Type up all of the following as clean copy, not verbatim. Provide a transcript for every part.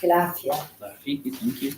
بالعافية. الله يعافيكي. ثانك يو.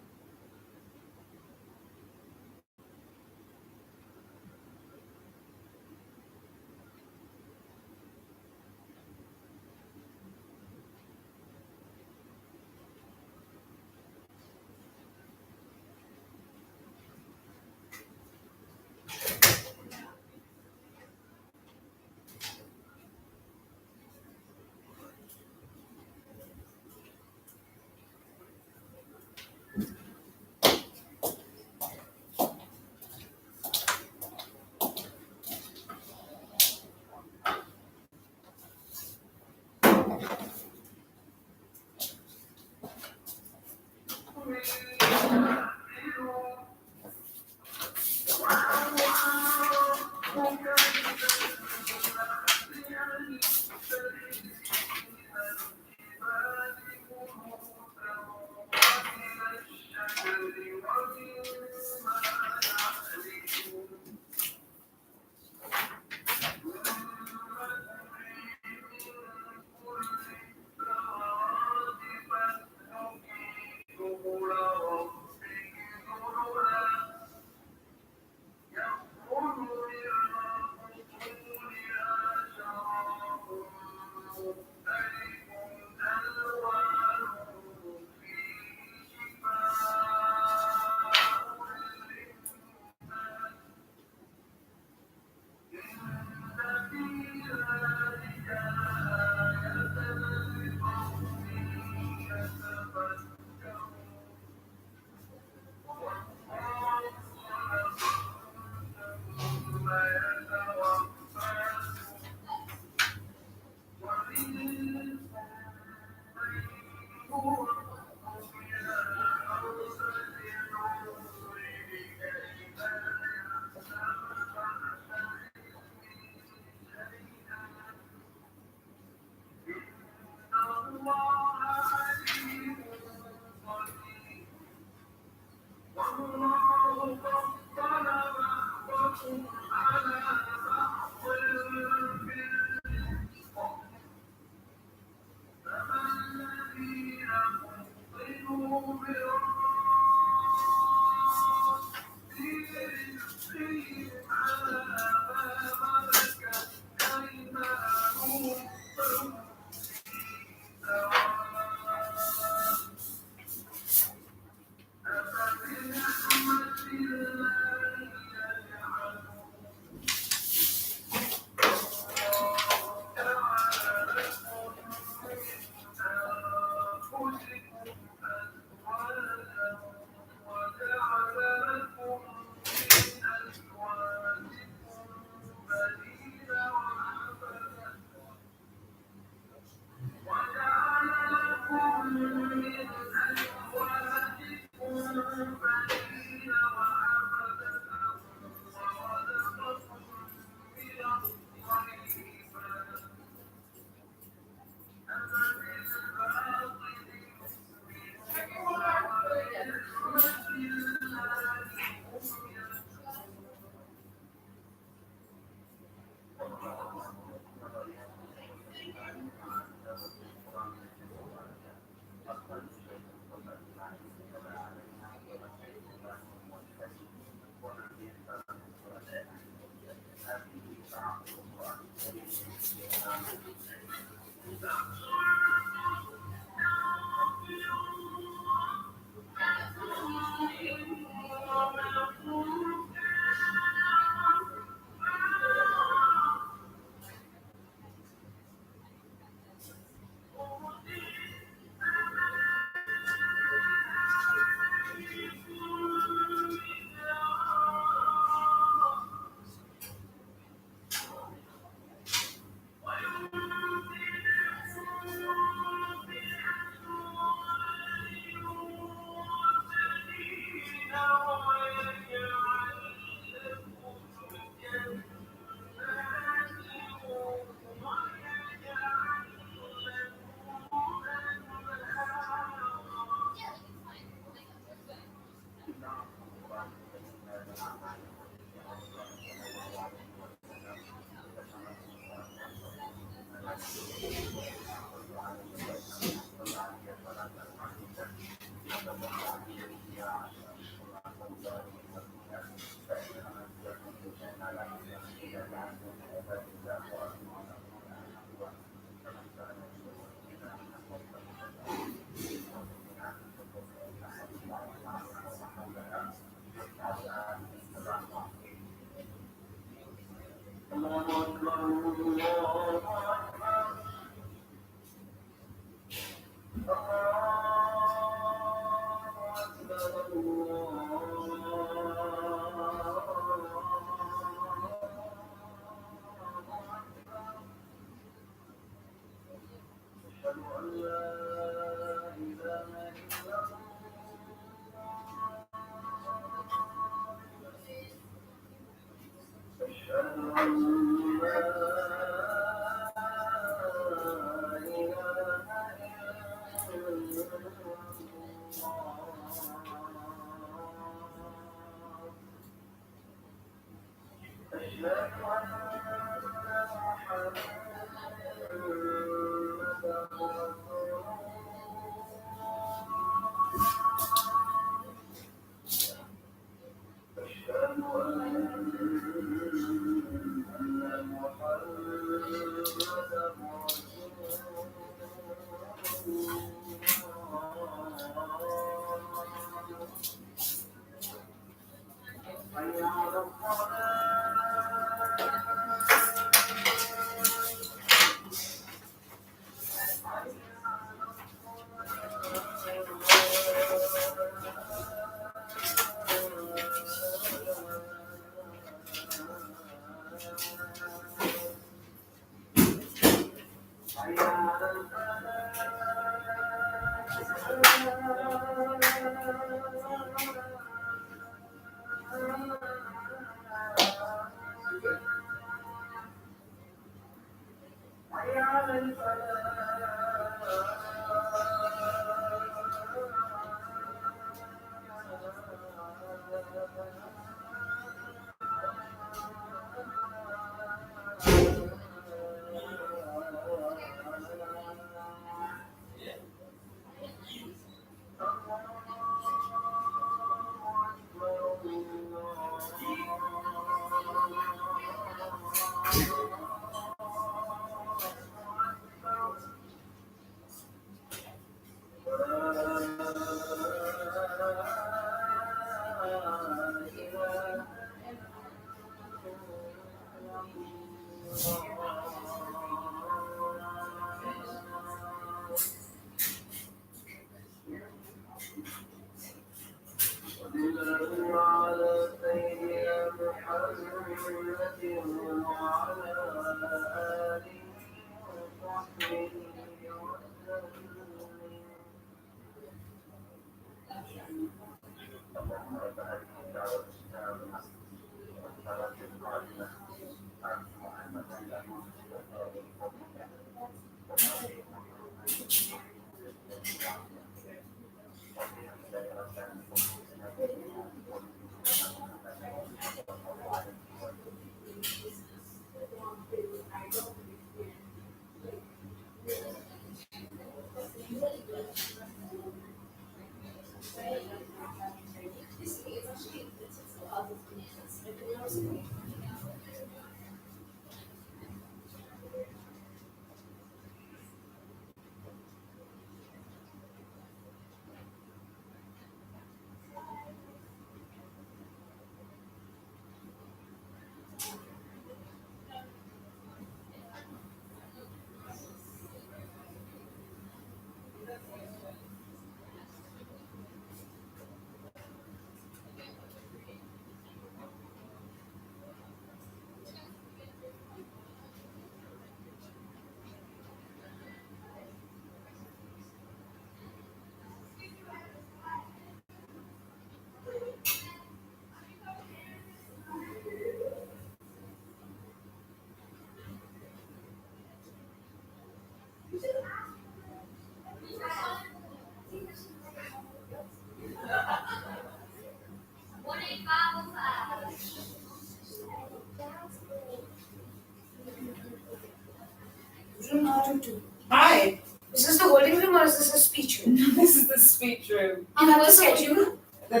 Hi. Is this the holding room or is this the speech room? This is the speech room. You have the schedule? The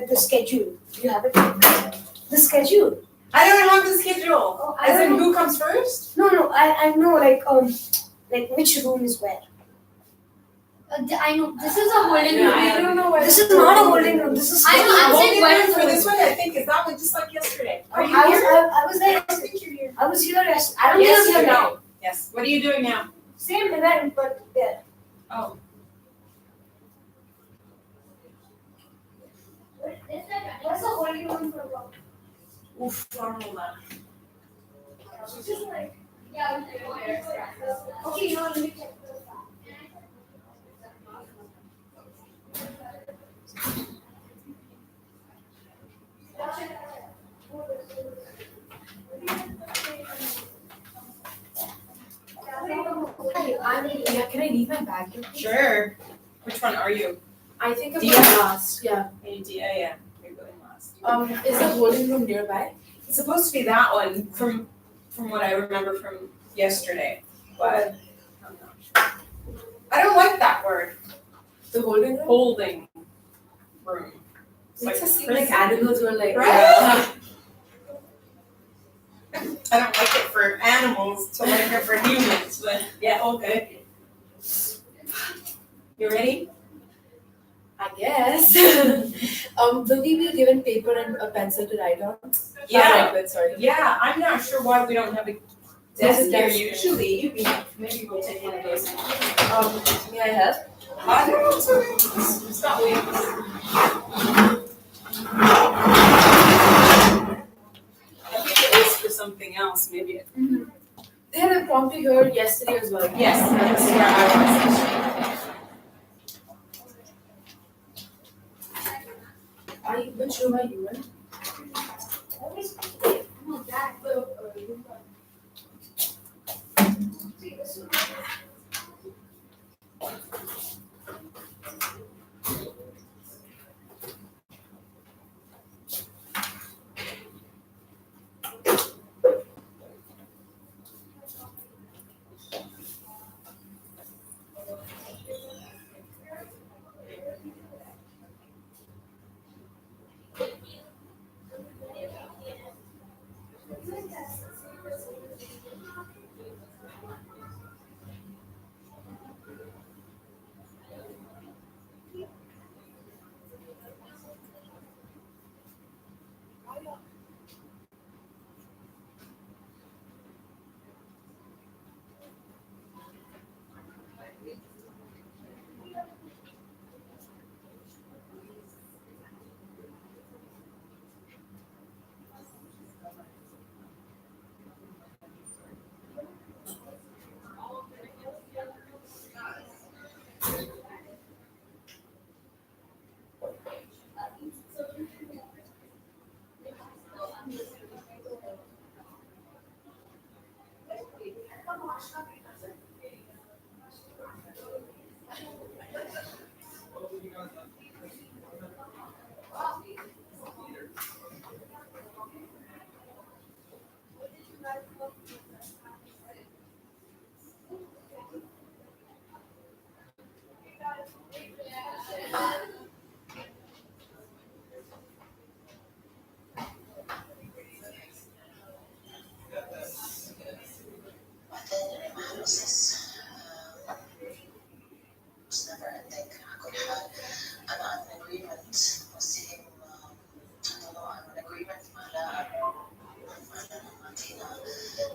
The schedule. You have it? The schedule. I don't have the schedule. Oh, As in who comes first? No, I know like which room is where. I know this is a holding room. I don't know where. This is not a holding room. This is. I know, I'm saying Holding where room is for the this one, I think, is that one just like yesterday. Are you I here? was there. I think you're here. I was here yesterday. I don't think I was here Yesterday. now. Yes. What are you doing now? Same event, but there. Oh. Where's the holding room for what? Oof, formal lab. Just like. Yeah. Okay, you know what? Let me check. Yeah, can I leave my bag here? Sure. Which one are you? I think I'm Dia? going last. Yeah. Yeah. You're going last. Is the holding room nearby? It's supposed to be that one from what I remember from yesterday, but I'm not sure. I don't like that word. The holding room? Holding room. It's Makes like us seem like prison. animals were like, Right? I don't like it for animals to like it for humans, but yeah, okay. You ready? I guess. Will we be given paper and a pencil to write on? Yeah. Write with, sorry. Yeah, I'm not sure why we don't have a There's desk a here desk. usually. Maybe we'll take one of those. May I help? I don't know, sorry. It's not weird. I think it is for something else, maybe. They had impromptu here yesterday as well. Yes, that's where I was. Which room are you in? No, that.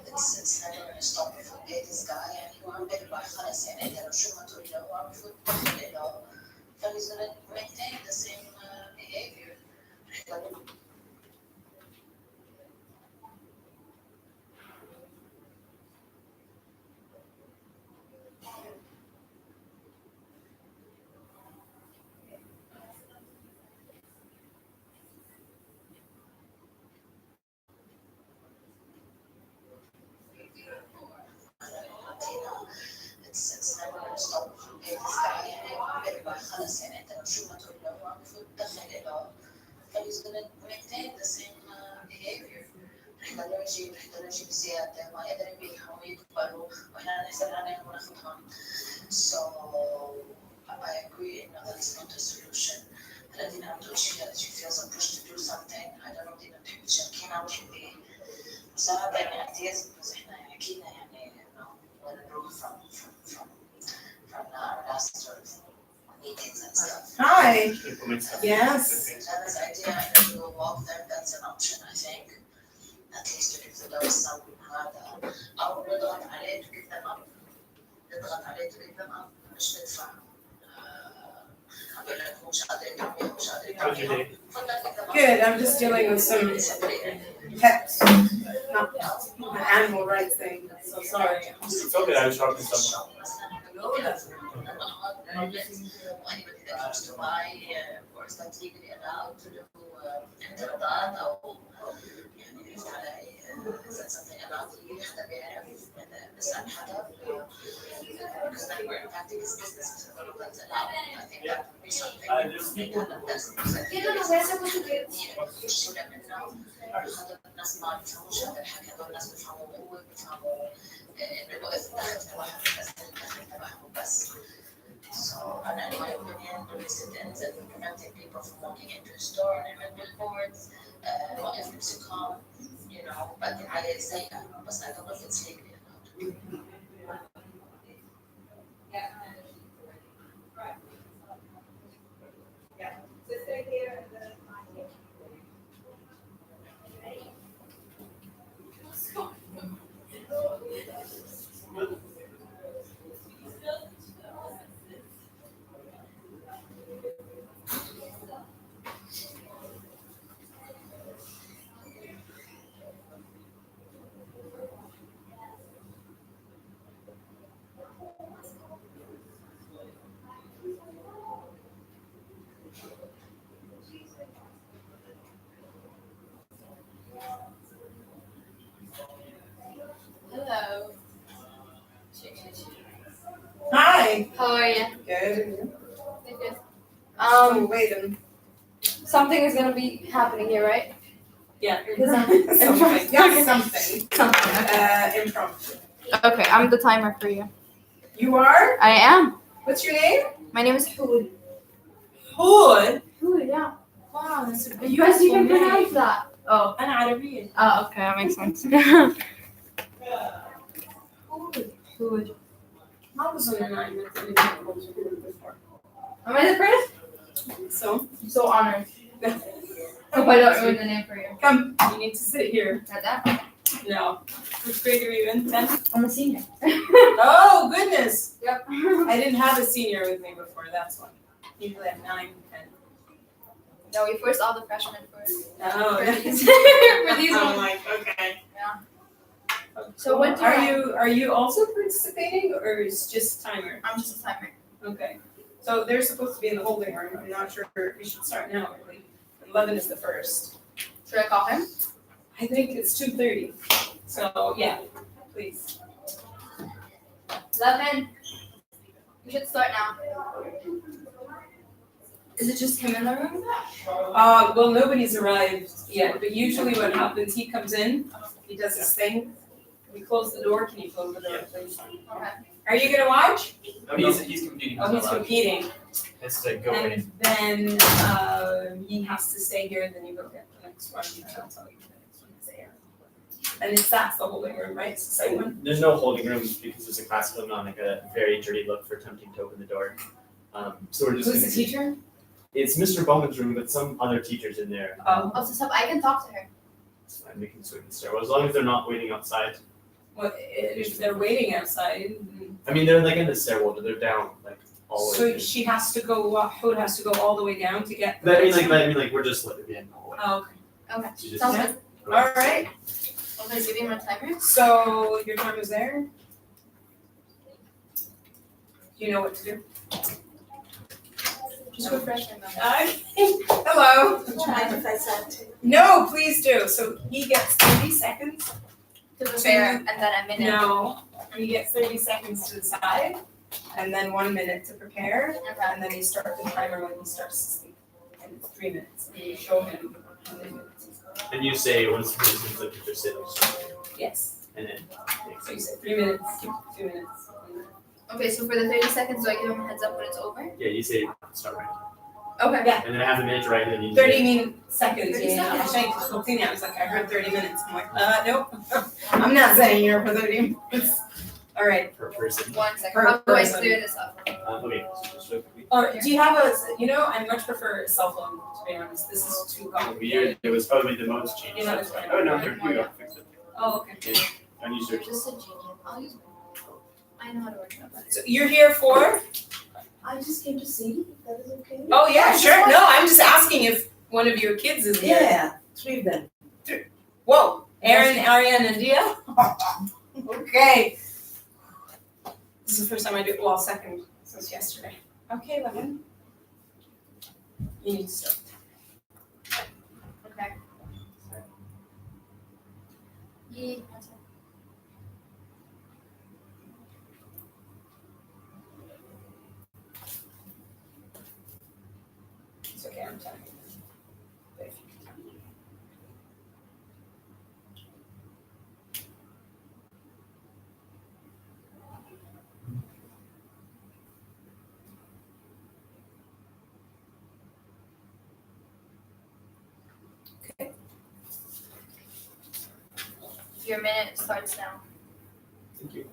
It's never gonna stop me from dating this guy يعني هو عم بيربح خلص يعني انت لو شو ما تقول له هو عم بفوت بخلق له so he's gonna maintain the same behavior. It's never gonna stop me from dating this guy يعني هو عم بيربح خلص يعني انت لو شو ما تقول له هو عم بفوت بخلق له so he's gonna maintain the same behavior. رح يضل يجيب زيادة ما قدر يبيعهم ويكبروا واحنا نحسب عليهم وناخذهم. So I agree that's not a solution. هلا دينا عم تقول شيء that she feels a push to do something. I don't know دينا بتحبي تشاركينا وتحبي بس أنا دايما أعتذر بس إحنا أكيد يعني when we move from our last sort of meetings and stuff. Hi. Implement stuff. Yes. And this idea to do a walk there, that's an option, I think. At least if there was some هذا أو نضغط عليه to give them up. نضغط عليه to give them up مش ندفع. أقول لك مش قادر يكمل مش قادر How's your day? يكمل. فضل give them up. Good. I'm just dealing with some pets, not animal rights thing. So sorry. It's okay, I was talking to someone. Anybody that comes to buy, of course, that's legally allowed to do انتقادات أو يعني يفتح علي is that something allowed you حدا بيعرف نسأل حدا because then we're impacting his business if all of that's allowed. I think that would be something that's كده انا وين supposed to get يشيل منه هذول الناس ما بيفهموش هذا الحكي هذول الناس بيفهموا هو بيفهموا إنه وقف دخل تبعهم بس الدخل تبعهم بس. So, and in my opinion, the residents and preventing people from walking into a store and billboards, what if it's to come, you know, but I say, but I don't know if it's legally allowed. Hello. Hi. How are you? Good. Good. Something is gonna be happening here, right? Yeah. Something. Something. Yeah, something. Impromptu. Okay, I'm the timer for you. You are? I am. What's your name? My name is Hood. Hood. Good, yeah. Wow, that's a You guys even pronounce that. Oh. أنا عربية. Oh, okay, that makes sense. Hood. I was on an island in Impromptu before. Am I the first? So, I'm so honored. Hope I don't ruin the name for you. come. You need to sit here. Not that. No. Which grade are you in? 10? I'm a senior. Oh, goodness. Yep. I didn't have a senior with me before. That's why. Usually I have 9, 10. No, we forced all the freshmen first. Oh, For these I'm ones. like, okay. Yeah. So what do are you also participating or is just timer? I'm just a timer. Okay. So they're supposed to be in the holding room. I'm not sure we should start now. Really. 11 is the first. Should I call him? I think it's 2:30. So yeah, please. 11. We should start now. Is it just him in the room? Well, nobody's arrived yet, but usually what happens, he comes in, he does his thing. We close the door. Can you close the door, please? Okay. Are you gonna watch? No, he's competing. Oh, he's competing. It's to go in. And then he has to stay here, and then you go get the next one, and I'll tell you the next one is there. And that's the holding room, right? It's the same one? There's no holding room because there's a class going on, like a very dirty look for attempting to open the door. So we're just. Who's the gonna- teacher? It's Mr. Bowman's room, but some other teachers in there. Oh, Oh, so I can talk to her. It's fine, they can swing the stairwell as long as they're not waiting outside. well, if they're waiting outside. I mean, they're like in the stairwell, but they're down like all the way. So she has to go, Hood has to go all the way down to get. But I mean, like we're just letting in the hallway. Oh, okay. Okay. She just- Sounds good. All right. Okay, give me my timer. So your time is there. Do you know what to do? Just refresh my memory. Hello. Mind if I said to? No, please do. So he gets 30 seconds. To prepare, and then a minute. No, he gets 30 seconds to decide, and then 1 minute to prepare, and then you start the timer when he starts to speak. And it's 3 minutes. And you show him how many minutes he's got. And you say once the participants look at their sit-ups, Yes. and then. So you say 3 minutes, 2 minutes. Okay, so for the 30 seconds, do I give him a heads up when it's over? Yeah, you say start right. Okay. Yeah. And then I have a minute to write, and then you do 30 seconds, 30 yeah. I seconds. think Christina was like, I heard 30 minutes. I'm like, nope. I'm not saying here for 30 minutes. All right. per person. 1 second. Per How do I person. clear this up? Okay, so just real quickly. Or do you have a, I much prefer a cell phone, to be honest. This is too complicated. It was probably the most changed. You know, it's fine. Oh, no, here we go. Fix it. Oh, okay. I use You're your. just a genius. I'll use I know how to work that. So you're here for? I just came to see. That is okay. Oh, yeah, sure. No, I'm just asking if one of your kids is here. Yeah, 3 of them. Whoa, Aaron, Ariane, and Dia? Okay. This is the first time I do, well, second since yesterday. Okay, Lemon. You need to start. Okay. Yeah. It's okay, I'm telling you. Your minute starts now. Thank you.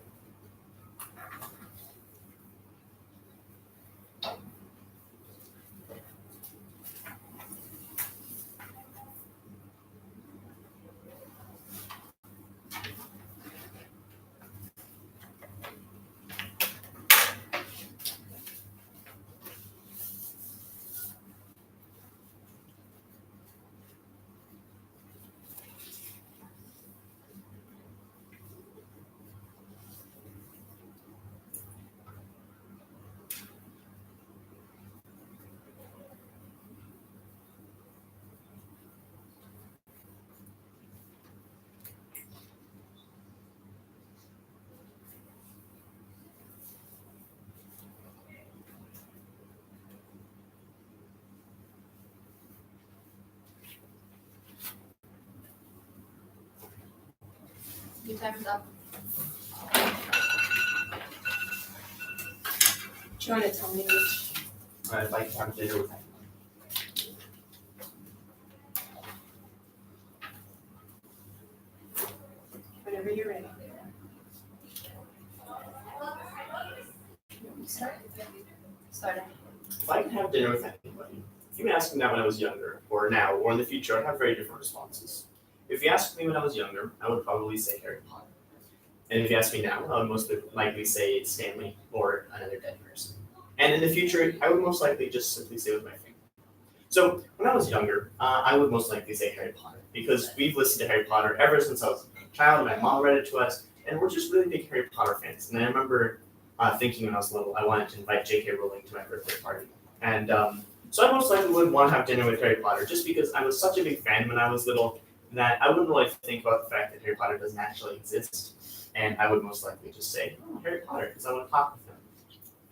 Your time is up. Do you want to tell me which? I'd like to have dinner with anyone. Whenever you're ready. Started. If I could have dinner with anybody, if you asked me that when I was younger, or now, or in the future, I'd have very different responses. If you asked me when I was younger, I would probably say Harry Potter. And if you ask me now, I would most likely say Stanley or another dead person. And in the future, I would most likely just simply say with my family. So when I was younger, I would most likely say Harry Potter because we've listened to Harry Potter ever since I was a child. My mom read it to us, and we're just really big Harry Potter fans. And I remember thinking when I was little, I wanted to invite J.K. Rowling to my birthday party. And so I most likely would want to have dinner with Harry Potter just because I was such a big fan when I was little that I wouldn't really think about the fact that Harry Potter doesn't actually exist. And I would most likely just say, oh, Harry Potter, because I want to talk with him.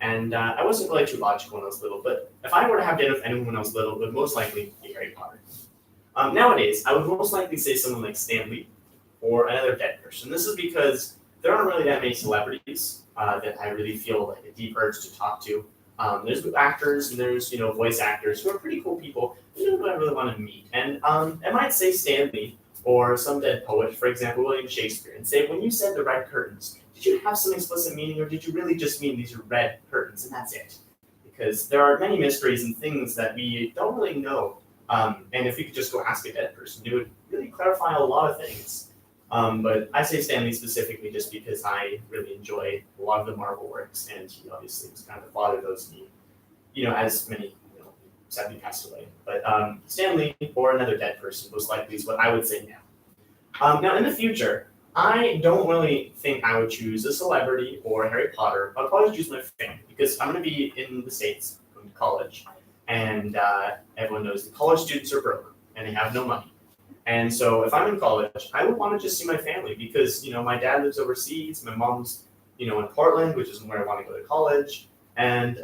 And I wasn't really too logical when I was little, but if I were to have dinner with anyone when I was little, it would most likely be Harry Potter. Nowadays, I would most likely say someone like Stan Lee or another dead person. This is because there aren't really that many celebrities that I really feel like a deep urge to talk to. There's actors and there's voice actors who are pretty cool people who I really want to meet. And I might say Stan Lee or some dead poet, for example, William Shakespeare, and say, when you said the red curtains, did you have some explicit meaning or did you really just mean these are red curtains and that's it? Because there are many mysteries and things that we don't really know. And if we could just go ask a dead person, it would really clarify a lot of things. But I say Stan Lee specifically just because I really enjoy a lot of the Marvel works, and he obviously was kind of the father of those, as many, sadly passed away. But Stan Lee or another dead person most likely is what I would say now. Now in the future, I don't really think I would choose a celebrity or Harry Potter. I'd probably choose my family because I'm going to be in the States going to college, and everyone knows that college students are broke and they have no money. And so if I'm in college, I would want to just see my family because, my dad lives overseas, my mom's, in Portland, which is where I want to go to college. And,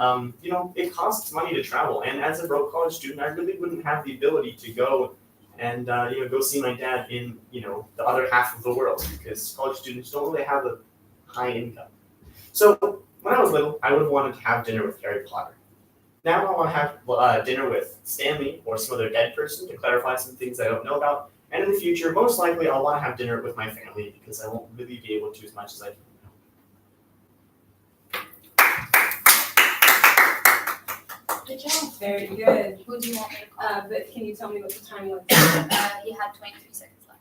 it costs money to travel. And as a broke college student, I really wouldn't have the ability to go and, go see my dad in, the other half of the world because college students don't really have a high income. So when I was little, I would have wanted to have dinner with Harry Potter. Now I want to have dinner with Stanley or some other dead person to clarify some things I don't know about. And in the future, most likely, I'll want to have dinner with my family because I won't really be able to as much as I can. Good job. Very good. Who do you want me to call? But can you tell me what the time was? He had 23 seconds left.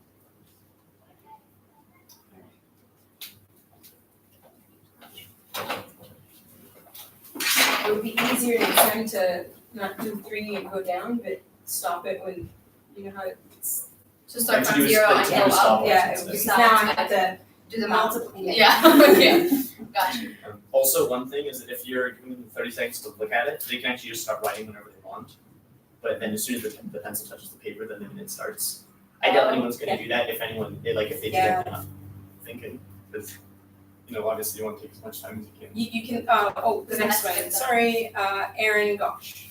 It would be easier next time to not do 3 and go down, but stop it when, you know how it's, So start Like to from do a- 0 like and to go do a up. stopwatch yeah, instead. because now I have to Do the math. multiply. Yeah, okay. Gotcha. Also, one thing is that if you're giving them 30 seconds to look at it, they can actually just start writing whenever they want. But then as soon as the pencil touches the paper, then the minute starts. I doubt anyone's going to do that if if they do Yeah. that thinking. Because, obviously you want to take as much time as you can. You can, the next one, sorry, Aaron Gosh.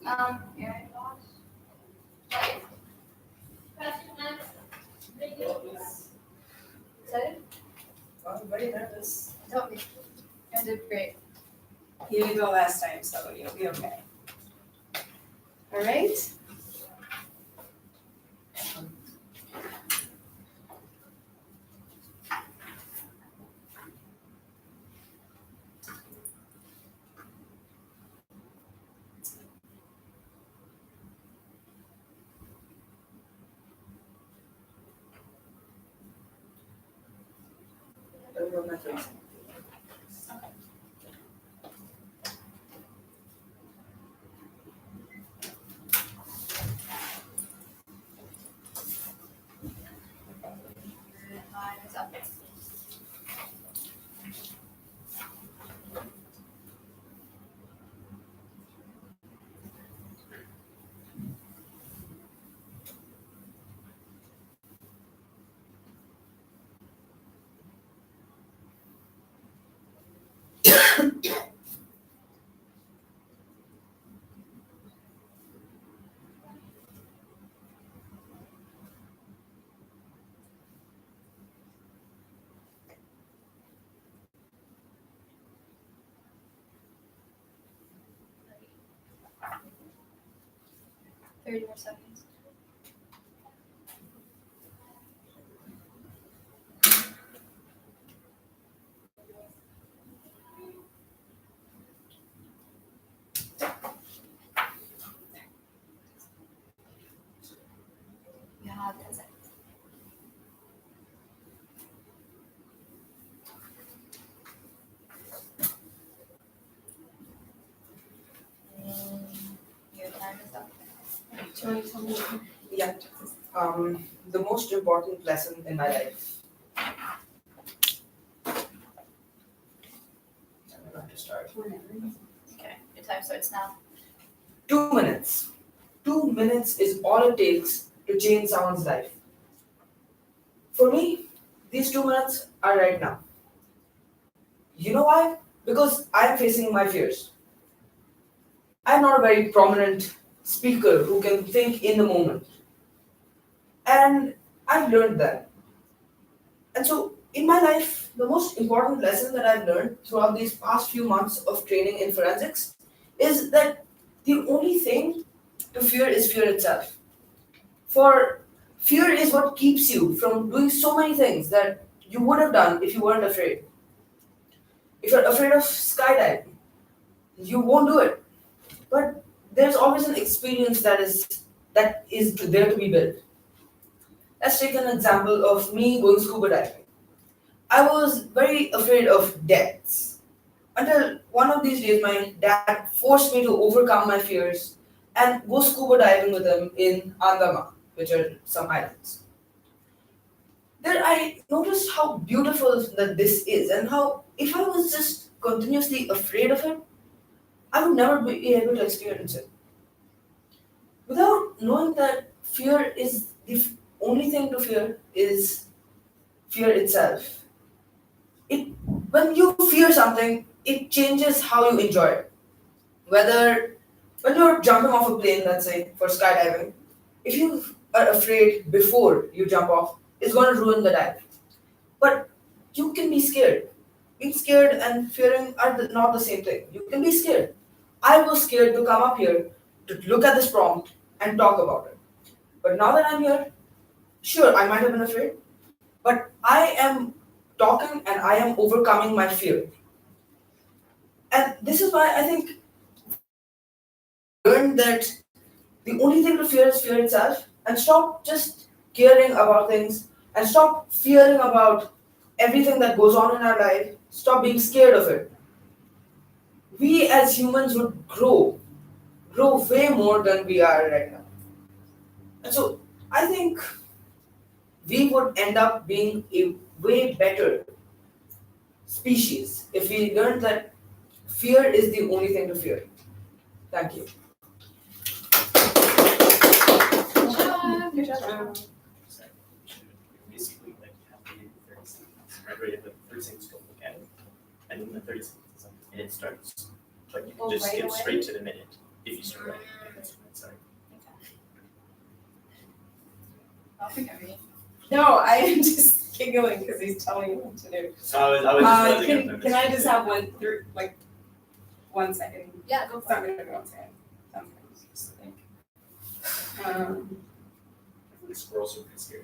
Aaron Gosh. Excited? I'm very nervous. Don't be. I did great. You didn't go last time, so you'll be okay. All right. Time is up. Thirty more seconds. You have 10 seconds. Your time is up. Do you want to tell me? Yeah. The most important lesson in my life. I don't know how to start. Okay, your time starts now. 2 minutes. 2 minutes is all it takes to change someone's life. For me, these 2 minutes are right now. You know why? Because I'm facing my fears. I'm not a very prominent speaker who can think in the moment. And I've learned that. And so, in my life, the most important lesson that I've learned throughout these past few months of training in forensics is that the only thing to fear is fear itself. For fear is what keeps you from doing so many things that you would have done if you weren't afraid. If you're afraid of skydiving, you won't do it. But there's always an experience that is there to be built. Let's take an example of me going scuba diving. I was very afraid of depths until one of these days my dad forced me to overcome my fears and go scuba diving with him in Andaman, which are some islands. There I noticed how beautiful that this is and how if I was just continuously afraid of it, I would never be able to experience it. Without knowing that fear is the only thing to fear is fear itself. When you fear something, it changes how you enjoy it. Whether when you're jumping off a plane, let's say for skydiving, if you are afraid before you jump off, it's going to ruin the dive. But you can be scared. Being scared and fearing are not the same thing. You can be scared. I was scared to come up here to look at this prompt and talk about it. But now that I'm here, sure, I might have been afraid, but I am talking and I am overcoming my fear. And this is why I think learn that the only thing to fear is fear itself, and stop just caring about things and stop fearing about everything that goes on in our life. Stop being scared of it. We as humans would grow way more than we are right now. And so I think we would end up being a way better species if we learned that fear is the only thing to fear. Thank you. Good job. So, basically, like, have to do 30 seconds. Right, where you have like 30 seconds to look at it, and then the 30 seconds is up, and it starts. But you can just right skip away? straight to the minute if you start writing. Sorry. I'll think of me. No, I am just giggling because he's telling me what to do. So I was just realizing Can I just have like 1 second? Yeah, go It's for not it. gonna be 1 second. Sometimes, just think. The squirrels are pretty scary.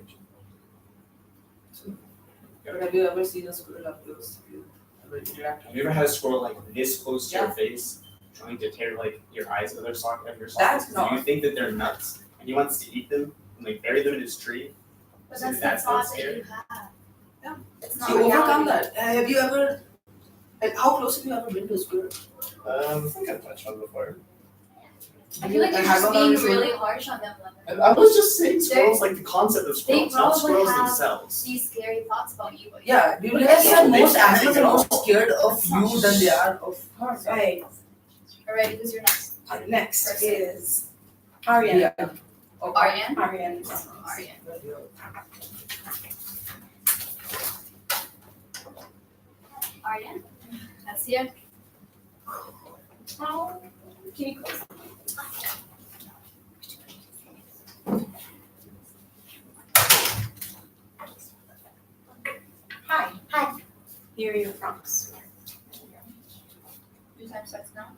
But have you ever seen a squirrel up close? Have you ever interacted? Have you ever had a squirrel like this close to Yeah. your face, trying to tear like your eyes out of their socket of your That's sockets? not- You think that they're nuts, and he wants to eat them and like bury them in his tree. But So that's the that's not thought that scary. you have. Yeah. It's not You overcome reality. that. Have you ever? Like, how close have you ever been to a squirrel? I think I've touched on before. I feel like you're And just have being you ever- really harsh on them, Lemon. I was just saying squirrels, like the concept of squirrels, not probably squirrels have- themselves. These scary thoughts about you. But Yeah, do you But realize yeah, that they most can't animals take are it more scared of That's not you than they are of Right. Alright, who's your next? Next Person. is Ariane. Yeah. Aryan? Ariane. Aryan. Aryan? That's you. Oh, can you close? Hi. Hi. Here are your prompts. Your time starts now.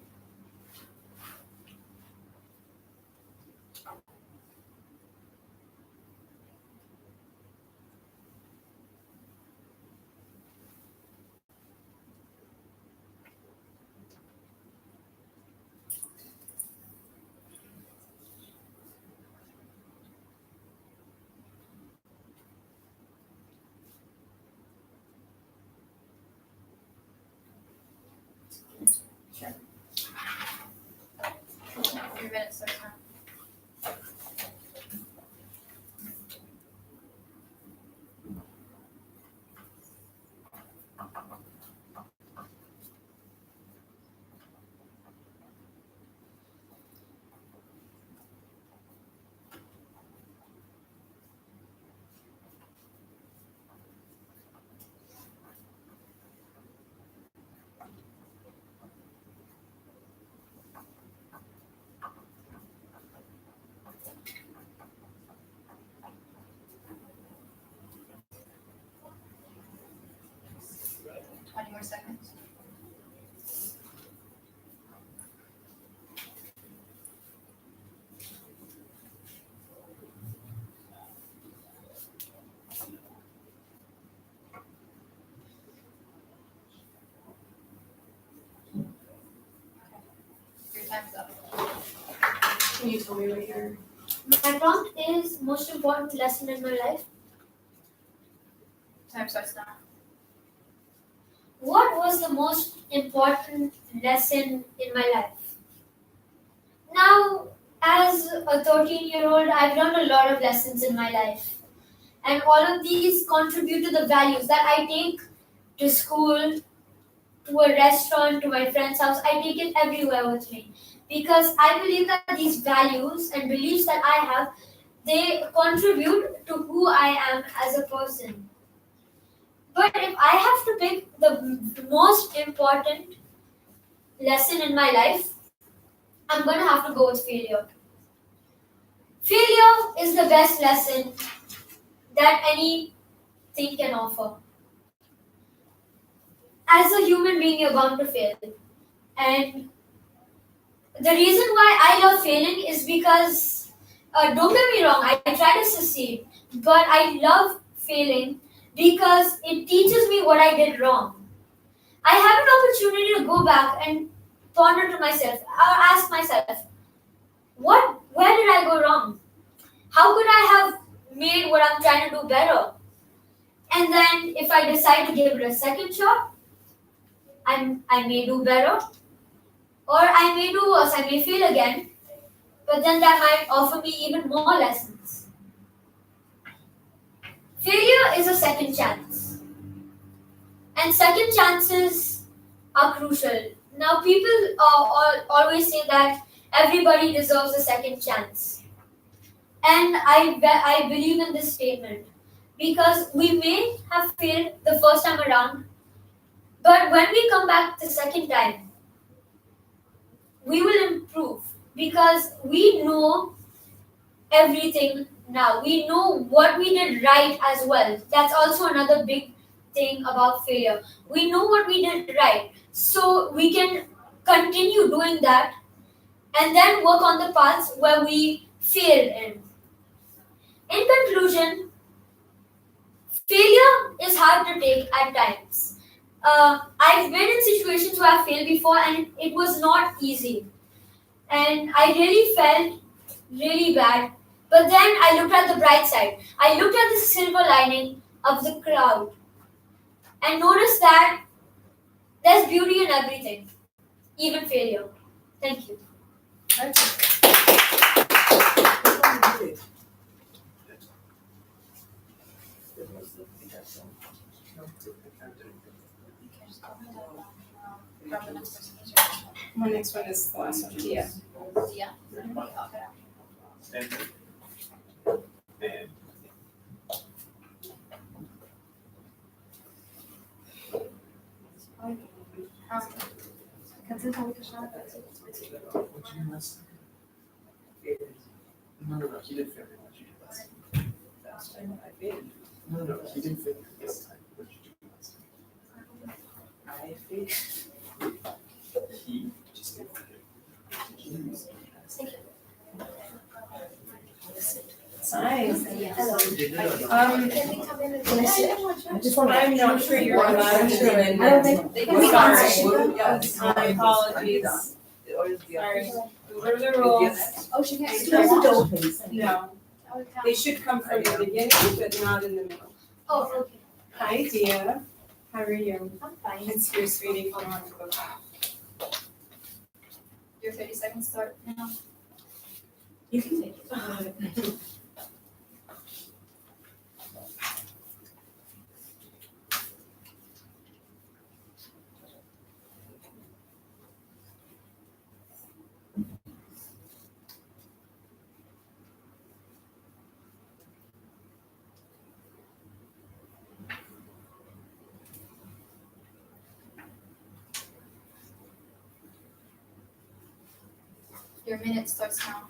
Your minute starts now. Twenty more seconds. Your time's up. Can you tell me what your My prompt is most important lesson in my life. Time starts now. What was the most important lesson in my life? Now, as a 13-year-old, I've learned a lot of lessons in my life. And all of these contribute to the values that I take to school, to a restaurant, to my friend's house. I take it everywhere with me. Because I believe that these values and beliefs that I have, they contribute to who I am as a person. But if I have to pick the most important lesson in my life, I'm going to have to go with failure. Failure is the best lesson that anything can offer. as a human being, you're bound to fail. And the reason why I love failing is because, don't get me wrong, I try to succeed, but I love failing because it teaches me what I did wrong. I have an opportunity to go back and ponder to myself or ask myself, where did I go wrong? How could I have made what I'm trying to do better? And then if I decide to give it a second shot, I may do better, or I may do worse, I may fail again, but then that might offer me even more lessons. Failure is a second chance, and second chances are crucial. Now, people always say that everybody deserves a second chance, and I believe in this statement because we may have failed the first time around, but when we come back the second time, we will improve because we know everything now. We know what we did right as well. That's also another big thing about failure. We know what we did right, so we can continue doing that and then work on the parts where we failed in. In conclusion, failure is hard to take at times. I've been in situations where I failed before and it was not easy. And I really felt really bad. But then I looked at the bright side. I looked at the silver lining of the crowd and noticed that there's beauty in everything, even failure. Thank you. My next one is the last one. Yeah. Yeah. And Kannst du das mal geschaut? No, he did fail. What did you do last time? No, he didn't fail this time. What did you do last time? I failed. He just didn't fail. Nice. I just want I'm not sure you're allowed to. I don't think They can be Sorry. My apologies. Sorry. What are the rules? Oh, she can't. No. They should come from the beginning, but not in the middle. Oh, okay. Hi, Dia. How are you? I'm fine. It's your sweetie if you want to go back. Your 30 seconds start now. You can take it. Your minute starts now.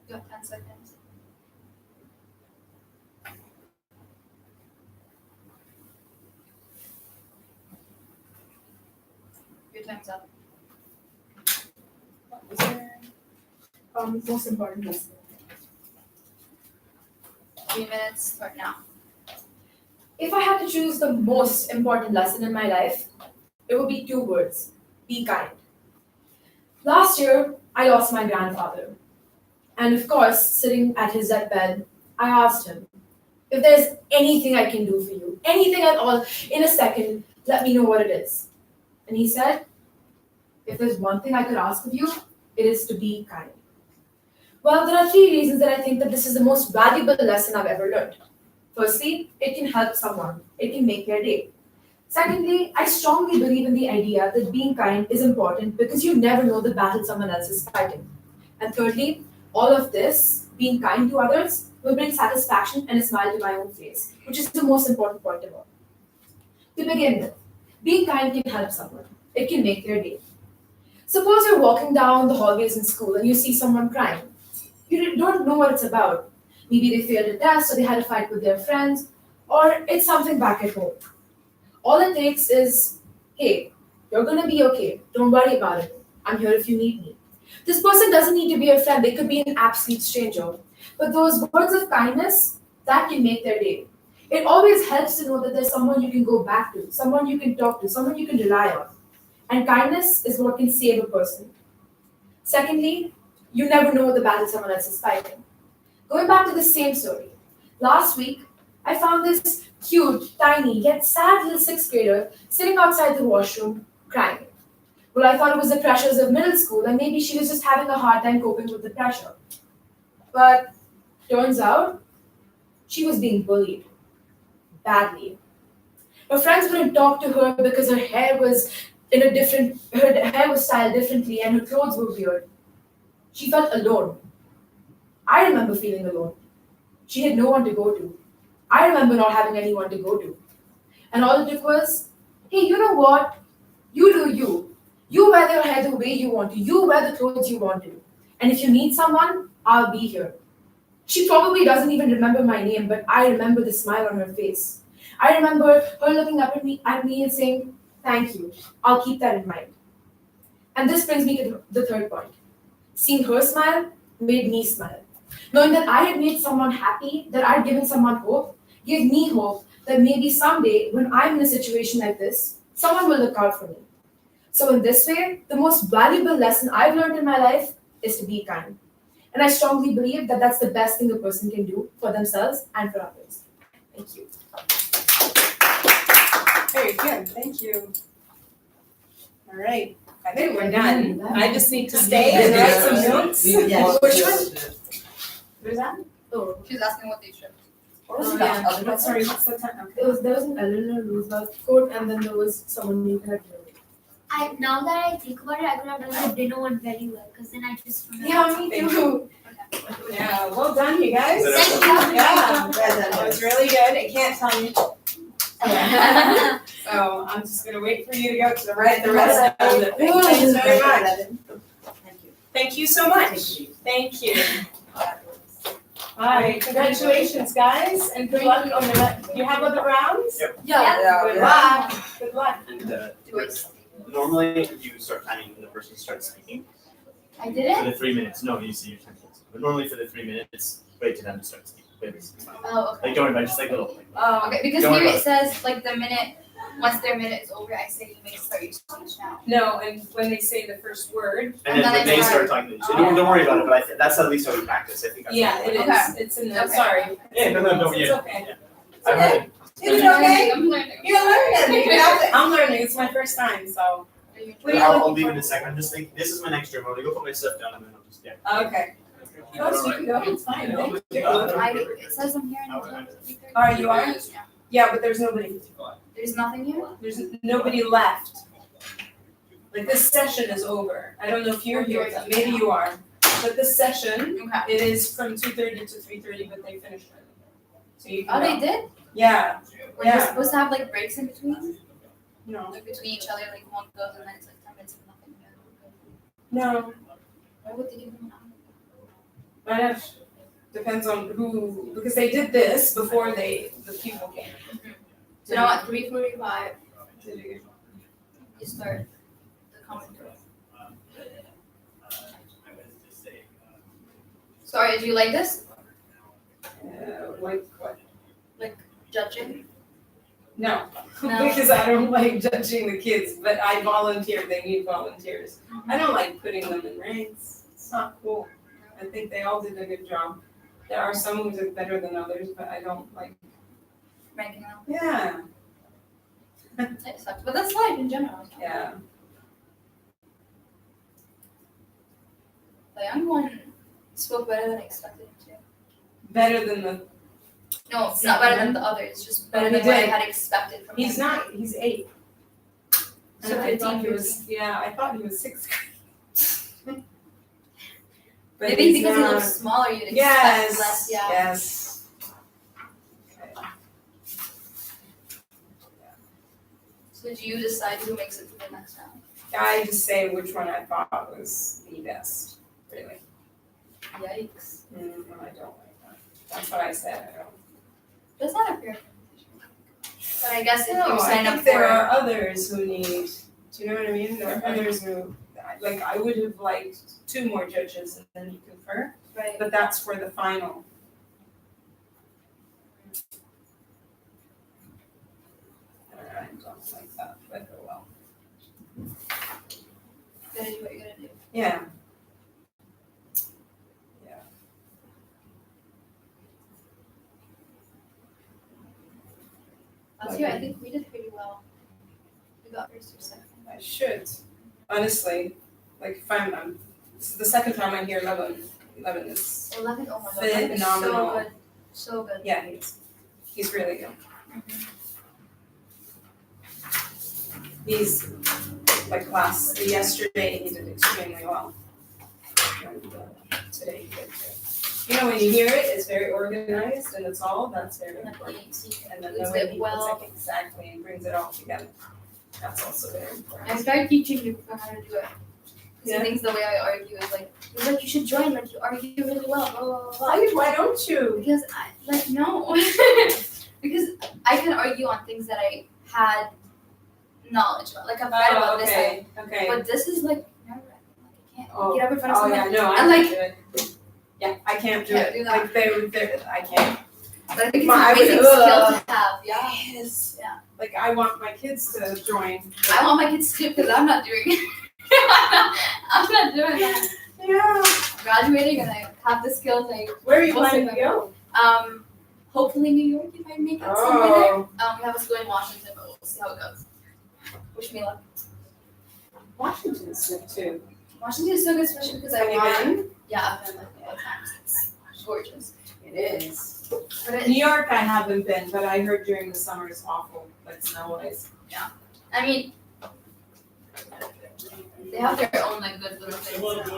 You have 10 seconds. Your time's up. What was your Most important lesson. 3 minutes start now? If I had to choose the most important lesson in my life, it would be 2 words: be kind. Last year, I lost my grandfather. And of course, sitting at his deathbed, I asked him, If there's anything I can do for you, anything at all, in a second, let me know what it is. And he said, if there's one thing I could ask of you, it is to be kind. Well, there are 3 reasons that I think that this is the most valuable lesson I've ever learned. Firstly, it can help someone. It can make their day. Secondly, I strongly believe in the idea that being kind is important because you never know the battle someone else is fighting. And thirdly, all of this, being kind to others, will bring satisfaction and a smile to my own face, which is the most important point of all. To begin with, being kind can help someone. It can make their day. Suppose you're walking down the hallways in school and you see someone crying. You don't know what it's about. Maybe they failed a test or they had a fight with their friends, or it's something back at home. All it takes is, hey, you're gonna be okay. Don't worry about it. I'm here if you need me. This person doesn't need to be a friend, they could be an absolute stranger. But those words of kindness, that can make their day. It always helps to know that there's someone you can go back to, someone you can talk to, someone you can rely on. And kindness is what can save a person. Secondly, you never know the battle someone else is fighting. Going back to the same story. Last week, I found this cute, tiny, yet sad little 6th grader sitting outside the washroom, crying. Well, I thought it was the pressures of middle school and maybe she was just having a hard time coping with the pressure. But turns out, she was being bullied. Badly. Her friends wouldn't talk to her because her hair was styled differently and her clothes were weird. She felt alone. I remember feeling alone. She had no one to go to. I remember not having anyone to go to. And all it took was, hey, you know what? You do you. You wear your hair the way you want to. You wear the clothes you want to. And if you need someone, I'll be here. She probably doesn't even remember my name, but I remember the smile on her face. I remember her looking up at me and saying, thank you. I'll keep that in mind. And this brings me to the third point. Seeing her smile made me smile. Knowing that I had made someone happy, that I'd given someone hope, gave me hope that maybe someday when I'm in a situation like this, someone will look out for me. So in this way, the most valuable lesson I've learned in my life is to be kind. And I strongly believe that that's the best thing a person can do for themselves and for others. Thank you. Very good, thank you. All right, I think we're done. I just need to stay and write some notes. Which one? What is that? Oh, She's asking what they should. What was Oh, that? yeah. What, sorry, what's the time? Okay. there was an Eleanor Roosevelt quote, and then there was someone who had Now that I think about it, I could have done the dinner one very well because then I just remember. Yeah, me Thank too. Yeah, well done, you guys. Thank you. Yeah, that was really good. I can't tell you. So I'm just gonna wait for you to go to the rest of the thing. Thanks very much. Thank you so much. Thank you. All right, congratulations, guys, and good luck on the next. You have other rounds? Yep. Yeah. Good luck. Good luck. And normally you start timing when the person starts speaking. I did For it? the 3 minutes. No, you see your 10 minutes. But normally for the 3 minutes, wait till them to start speaking. Oh, okay. Like don't worry about it, just like little. Okay, because Don't worry here about it says like the minute, once their minute is over, I say you may start your speech now. No, and when they say the first word. And then when they start talking, so don't worry about it. But that's at least how we practice. I think. That's Yeah, how it we is. Okay. It's in the, Okay. sorry. Yeah, no, It's yeah. okay. I've heard it. Is it okay? I'm learning. You're learning. I'm learning. It's my first time, so. What are you I'll looking leave for? in a second. I'm just thinking, this is my next room. I'm gonna go put my stuff down and then I'll just, yeah. Okay. You can go. It's fine. Thank you. It says I'm here until 3:30. All right, you are? Yeah. Yeah, but there's nobody. There's nothing here? There's nobody left. Like this session is over. I don't know if you're here, but maybe you are. But this session, Okay. it is from 2:30 to 3:30, but they finished early. So you Oh, can they go. did? Yeah, Were you Yeah. supposed to have like breaks in between? no, Like between each other, like one goes and then it's like 10 minutes of nothing. no. Why would they give them an hour? But depends on who, because they did this before the people came. So now at 3:45, you start the commentary. Sorry, do you like this? What? Judging? No, No. because I don't like judging the kids, but I volunteer, they need volunteers. I don't like putting them in ranks, it's not cool. I think they all did a good job. There are some who are better than others, but I don't like. Ranking them. Yeah. It sucks, but that's life in general. Yeah. The young one spoke better than I expected him to. Better than the. No, it's not better than the others, just better Oh, he than what I did. had expected from He's him. not. He's 8. So And I thought 15, he was. Yeah, I thought he was 6th grade. But Maybe he's because he not. looks smaller, you'd expect Yes. less. Yeah. Yes. Okay. So did you decide who makes it to the next round? I just say which one I thought was the best. Really. Yikes. I don't like that. That's what I said. I don't. That's not a fair competition. But I guess if No, you sign I up think there for are others who need. Do you know what I mean? There are others who, like, I would have liked 2 more judges and then you confer, right. but that's for the final. I don't like that, but oh well. Gotta do what you gotta do. Yeah. Last year I think we did pretty well. We got first or second. I should, honestly, like if this is the second time I hear 11 is, 11, oh my god, 11 is so Phenomenal. good. So good. yeah, he's really good. He's, like yesterday he did extremely well. And today he did too. You know, when you hear it, it's very organized and it's all, that's very And then important. he And then includes the way it he well. puts it exactly and brings it all together, that's also very important. I started teaching him how to do it. Because Yeah. he thinks the way I argue is like, he's like, you should join, like you argue really well, blah, blah, blah, blah. Why don't you? Because no. Because I can argue on things that I had knowledge about. Like I've read about this, okay. but this is like, never, like I can't Oh, get up in front of oh someone. yeah, no, I And, like, can't do it. Yeah, I can't do Can't it. do that. Like they're I can't. But I think it's I an would- amazing skill to have. Yeah. Yes. Yeah. Like I want my kids to join. I want my kids to because I'm not doing it. I'm not doing that. Yeah. I'm graduating and I have the skills. Where are you We'll planning see. to go? Hopefully New York if I make it somewhere there. Oh, We have a school in Washington, but we'll see how it goes. Wish me luck. Washington is good too. Washington is so good, especially because I Have you want. been? Yeah, I've been like a couple times. It's gorgeous. It is. But New York, I haven't been, but I heard during the summer is awful, like snow-wise. I mean, they have their own like good little things.